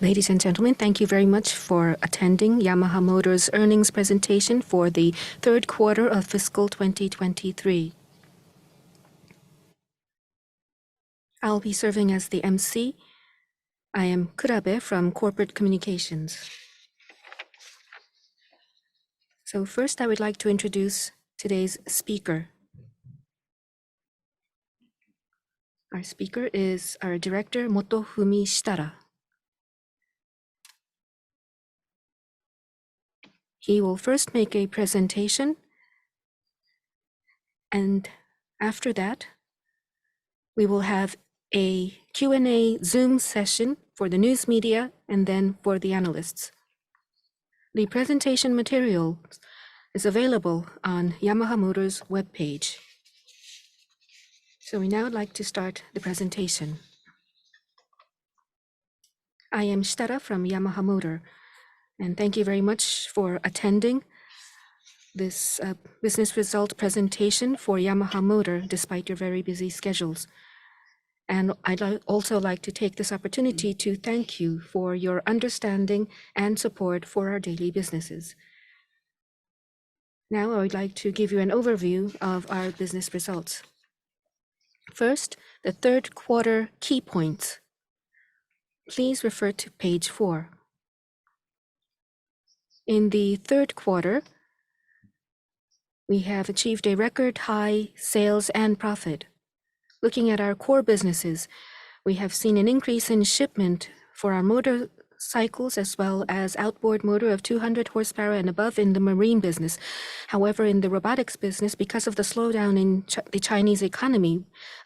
Ladies and gentlemen, thank you very much for attending Yamaha Motor's earnings presentation for the third quarter of fiscal 2023. I'll be serving as the MC. I am Kurabe from Corporate Communications. So first, I would like to introduce today's speaker. Our speaker is our director, Motofumi Shitara. He will first make a presentation, and after that, we will have a Q&A Zoom session for the news media and then for the analysts. The presentation material is available on Yamaha Motor's webpage. So we now would like to start the presentation. I am Shitara from Yamaha Motor, and thank you very much for attending this business result presentation for Yamaha Motor despite your very busy schedules. And I'd also like to take this opportunity to thank you for your understanding and support for our daily businesses. Now I would like to give you an overview of our business results. First, the third quarter key points. Please refer to page 4. In the third quarter, we have achieved a record high sales and profit. Looking at our core businesses, we have seen an increase in shipment for our motorcycles as well as outboard motor of 200 horsepower and above in the marine business. However, in the robotics business, because of the slowdown in the Chinese economy,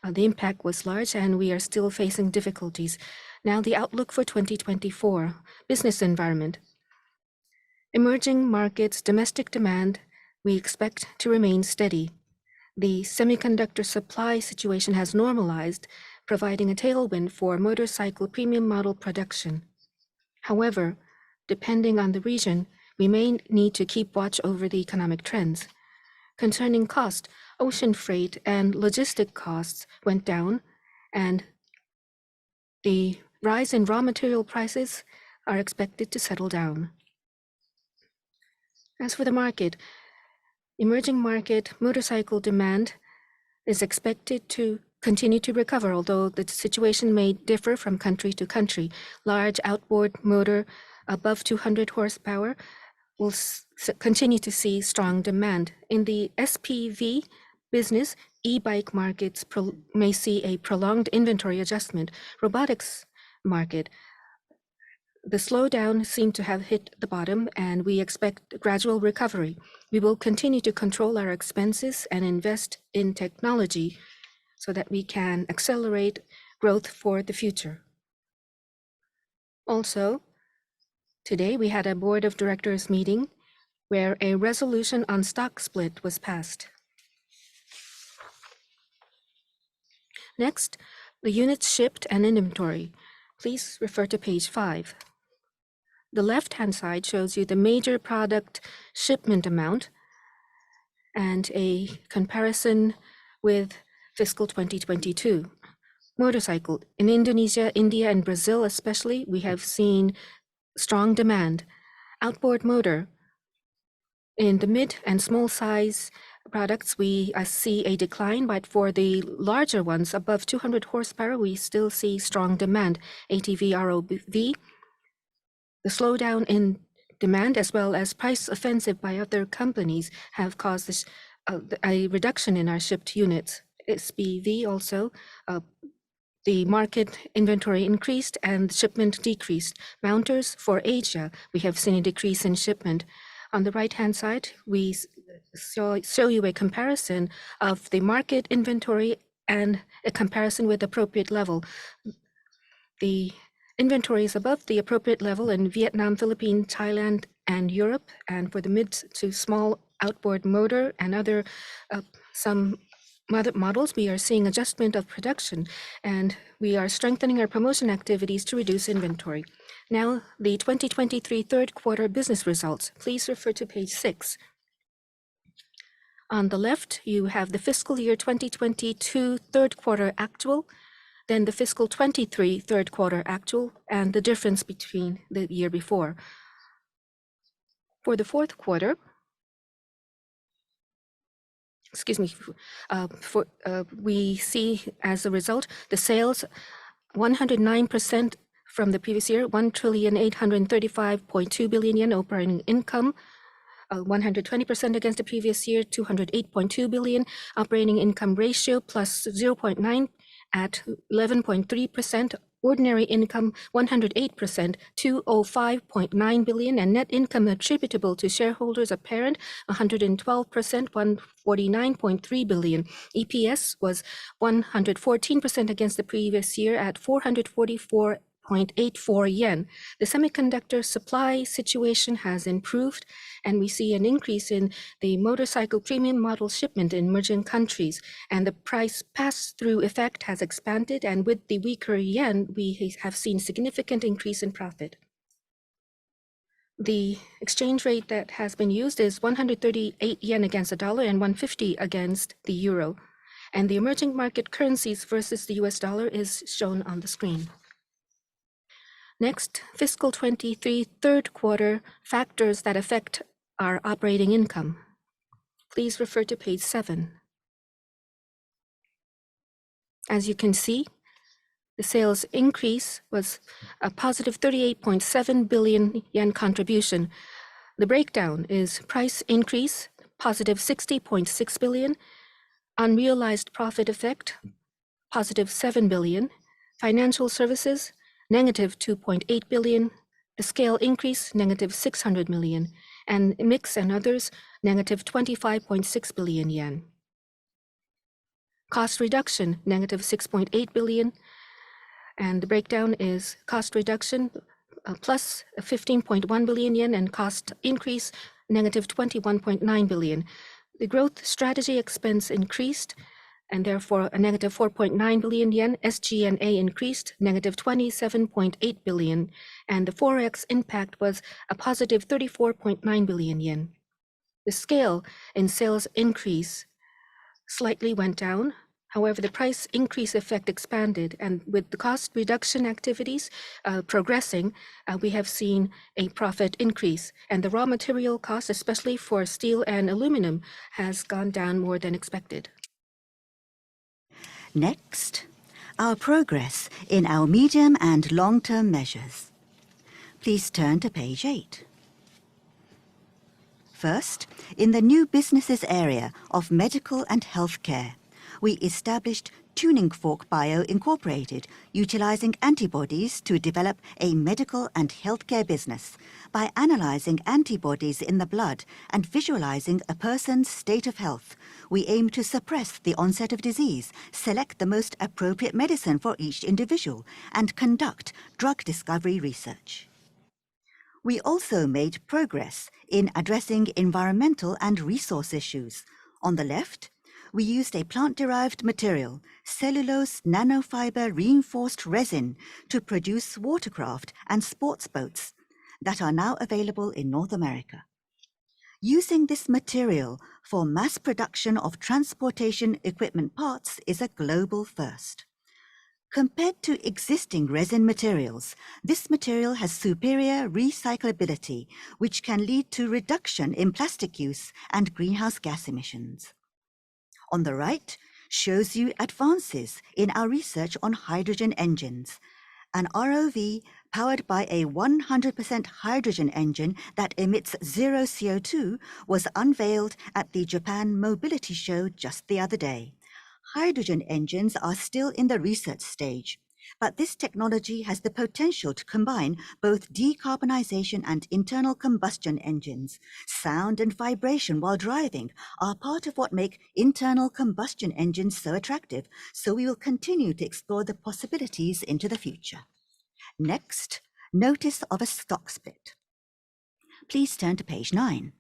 the impact was large and we are still facing difficulties. Now the outlook for 2024, business environment. Emerging markets, domestic demand, we expect to remain steady. The semiconductor supply situation has normalized, providing a tailwind for motorcycle premium model production. However, depending on the region, we may need to keep watch over the economic trends. Concerning cost, ocean freight and logistic costs went down, and the rise in raw material prices are expected to settle down. As for the market, emerging market motorcycle demand is expected to continue to recover, although the situation may differ from country to country. Large outboard motor above 200 horsepower will continue to see strong demand. In the SPV business, e-bike markets may see a prolonged inventory adjustment. Robotics market, the slowdown seemed to have hit the bottom, and we expect gradual recovery. We will continue to control our expenses and invest in technology so that we can accelerate growth for the future. Also, today we had a board of directors meeting where a resolution on stock split was passed. Next, the units shipped and inventory. Please refer to page 5. The left-hand side shows you the major product shipment amount and a comparison with fiscal 2022. Motorcycle. In Indonesia, India, and Brazil especially, we have seen strong demand. Outboard motor. In the mid and small size products, we see a decline, but for the larger ones above 200 horsepower, we still see strong demand. ATV, ROV. The slowdown in demand as well as price offensive by other companies have caused a reduction in our shipped units. SPV also, the market inventory increased and shipment decreased. Mounters for Asia, we have seen a decrease in shipment. On the right-hand side, we show you a comparison of the market inventory and a comparison with appropriate level. The inventory is above the appropriate level in Vietnam, Philippines, Thailand, and Europe. And for the mid to small outboard motor and other some other models, we are seeing adjustment of production, and we are strengthening our promotion activities to reduce inventory. Now, the 2023 third quarter business results. Please refer to page 6. On the left, you have the fiscal year 2022 third quarter actual. then the fiscal 23 third quarter actual, and the difference between the year before. For the fourth quarter, we see as a result the sales 109% from the previous year, 1,835.2 billion yen. Operating income 120% against the previous year, 208.2 billion. Operating income ratio plus 0.9 at 11.3%. Ordinary income 108%, 205.9 billion, and net income attributable to shareholders of parent 112%, 149.3 billion. EPS was 114% against the previous year at 444.84 yen. The semiconductor supply situation has improved, and we see an increase in the motorcycle premium model shipment in emerging countries, and the price pass-through effect has expanded, and with the weaker yen, we have seen significant increase in profit. The exchange rate that has been used is 138 yen against the dollar and 150 against the euro, and the emerging market currencies versus the US dollar is shown on the screen. Next, fiscal 23 third quarter factors that affect our operating income. Please refer to page 7. As you can see, the sales increase was a positive 38.7 billion yen contribution. The breakdown is price increase, positive 60.6 billion, unrealized profit effect, positive 7 billion, financial services, negative 2.8 billion, the scale increase, negative 600 million, and mix and others, negative 25.6 billion yen. Cost reduction, negative 6.8 billion, and the breakdown is cost reduction plus 15.1 billion yen and cost increase, negative 21.9 billion. The growth strategy expense increased, and therefore a negative 4.9 billion yen. SG&A increased, negative 27.8 billion, and the Forex impact was a positive 34.9 billion yen. The scale in sales increase slightly went down. However, the price increase effect expanded, and with the cost reduction activities progressing, we have seen a profit increase, and the raw material cost, especially for steel and aluminum, has gone down more than expected. Next, our progress in our medium and long-term measures. Please turn to page 8. First, in the new businesses area of medical and healthcare, we established Tuning Fork Bio Incorporated, utilizing antibodies to develop a medical and healthcare business by analyzing antibodies in the blood and visualizing a person's state of health. We aim to suppress the onset of disease, select the most appropriate medicine for each individual, and conduct drug discovery research. We also made progress in addressing environmental and resource issues. On the left, we used a plant-derived material, cellulose nanofiber reinforced resin, to produce watercraft and sports boats that are now available in North America. Using this material for mass production of transportation equipment parts is a global first. Compared to existing resin materials, this material has superior recyclability, which can lead to reduction in plastic use and greenhouse gas emissions. On the right shows you advances in our research on hydrogen engines. An ROV powered by a 100% hydrogen engine that emits zero CO2 was unveiled at the Japan Mobility Show just the other day. Hydrogen engines are still in the research stage, but this technology has the potential to combine both decarbonization and internal combustion engines. Sound and vibration while driving are part of what make internal combustion engines so attractive, so we will continue to explore the possibilities into the future. Next, notice of a stock split. Please turn to page 9.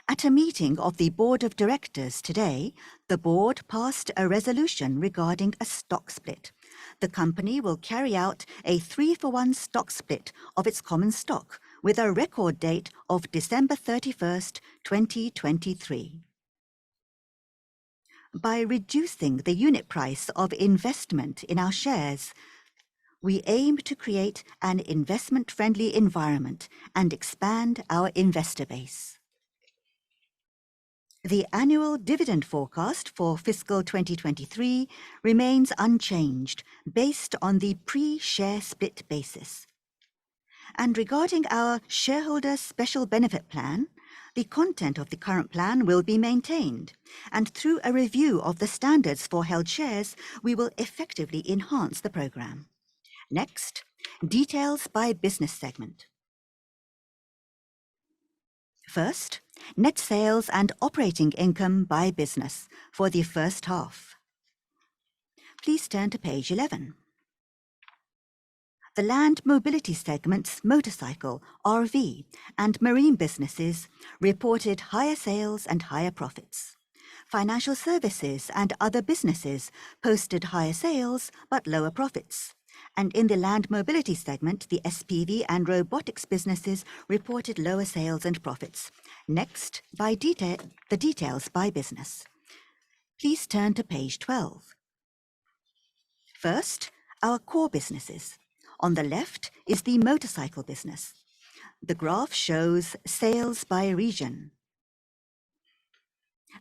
At a meeting of the Board of Directors today, the board passed a resolution regarding a stock split. The company will carry out a 3-for-1 stock split of its common stock with a record date of December 31st, 2023. By reducing the unit price of investment in our shares, we aim to create an investment-friendly environment and expand our investor base. The annual dividend forecast for fiscal 2023 remains unchanged based on the pre-share split basis. And regarding our shareholder special benefit plan, the content of the current plan will be maintained, and through a review of the standards for held shares, we will effectively enhance the program. Next, details by business segment. First, net sales and operating income by business for the first half. Please turn to page 11. The land mobility segment's motorcycle, RV, and marine businesses reported higher sales and higher profits. Financial services and other businesses posted higher sales but lower profits. And in the land mobility segment, the SPV and robotics businesses reported lower sales and profits. Next, the details by business. Please turn to page 12. First, our core businesses. On the left is the motorcycle business. The graph shows sales by region.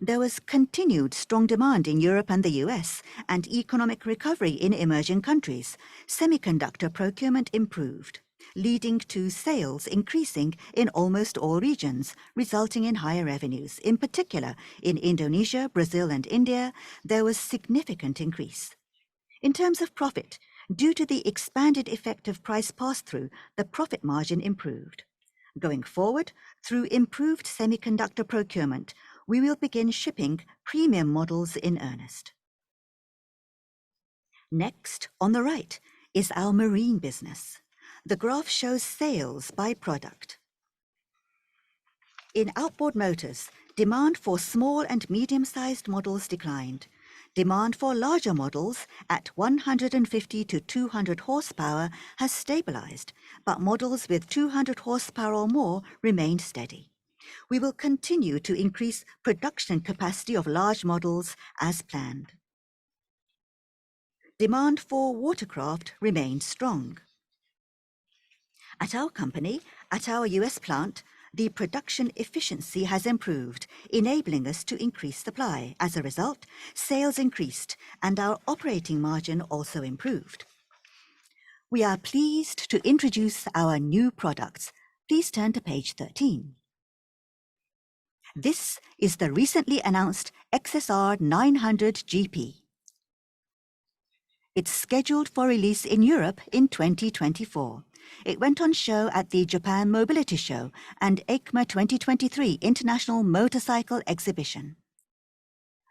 There was continued strong demand in Europe and the US, and economic recovery in emerging countries. Semiconductor procurement improved, leading to sales increasing in almost all regions, resulting in higher revenues. In particular, in Indonesia, Brazil, and India, there was significant increase. In terms of profit, due to the expanded effect of price pass-through, the profit margin improved. Going forward, through improved semiconductor procurement, we will begin shipping premium models in earnest. Next, on the right, is our marine business. The graph shows sales by product. In outboard motors, demand for small and medium-sized models declined. Demand for larger models at 150 to 200 horsepower has stabilized, but models with 200 horsepower or more remained steady. We will continue to increase production capacity of large models as planned. Demand for watercraft remains strong. At our company, at our US plant, the production efficiency has improved, enabling us to increase supply. As a result, sales increased and our operating margin also improved. We are pleased to introduce our new products. Please turn to page 13. This is the recently announced XSR 900 GP. It's scheduled for release in Europe in 2024. It went on show at the Japan Mobility Show and EICMA 2023 International Motorcycle Exhibition.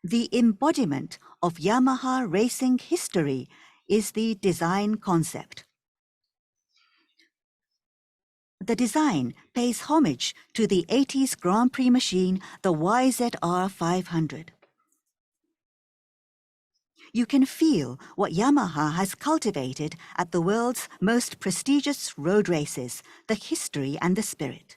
The embodiment of Yamaha racing history is the design concept. The design pays homage to the 80s Grand Prix machine, the YZR 500. You can feel what Yamaha has cultivated at the world's most prestigious road races, the history and the spirit.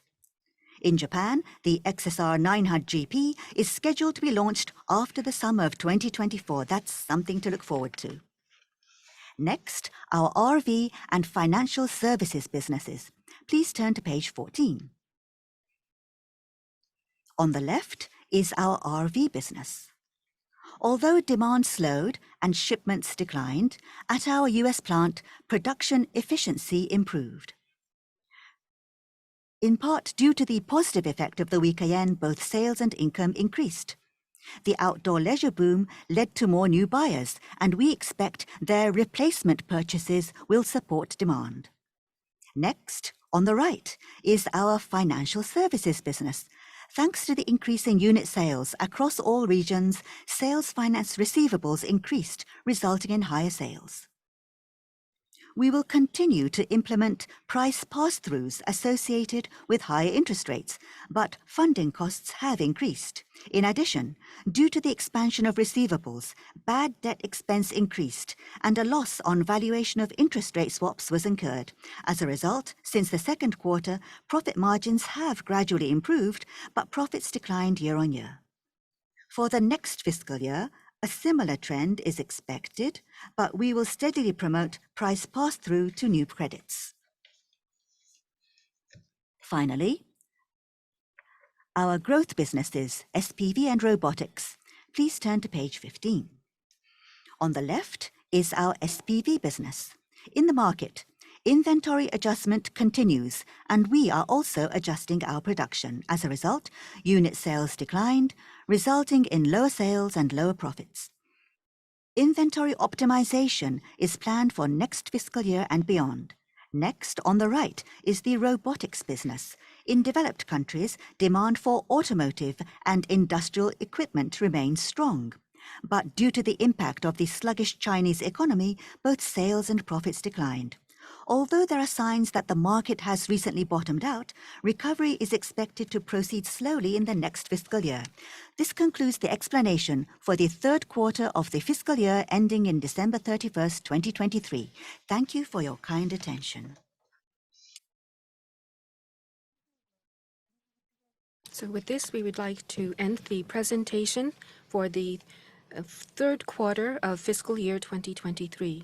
In Japan, the XSR 900 GP is scheduled to be launched after the summer of 2024. That's something to look forward to. Next, our RV and financial services businesses. Please turn to page 14. On the left is our RV business. Although demand slowed and shipments declined, at our US plant, production efficiency improved. In part due to the positive effect of the weaker yen, both sales and income increased. The outdoor leisure boom led to more new buyers, and we expect their replacement purchases will support demand. Next, on the right, is our financial services business. Thanks to the increase in unit sales across all regions, sales finance receivables increased, resulting in higher sales. We will continue to implement price pass-throughs associated with higher interest rates, but funding costs have increased. In addition, due to the expansion of receivables, bad debt expense increased, and a loss on valuation of interest rate swaps was incurred. As a result, since the second quarter, profit margins have gradually improved, but profits declined year on year. For the next fiscal year, A similar trend is expected, but we will steadily promote price pass-through to new credits. Finally, our growth businesses, SPV and robotics. Please turn to page 15. On the left is our SPV business. In the market, inventory adjustment continues, and we are also adjusting our production. As a result, unit sales declined, resulting in lower sales and lower profits. Inventory optimization is planned for next fiscal year and beyond. Next, on the right, is the robotics business. In developed countries, demand for automotive and industrial equipment remains strong. But due to the impact of the sluggish Chinese economy, both sales and profits declined. Although there are signs that the market has recently bottomed out, recovery is expected to proceed slowly in the next fiscal year. This concludes the explanation for the third quarter of the fiscal year ending in December 31st, 2023. Thank you for your kind attention. So with this, we would like to end the presentation for the third quarter of fiscal year 2023.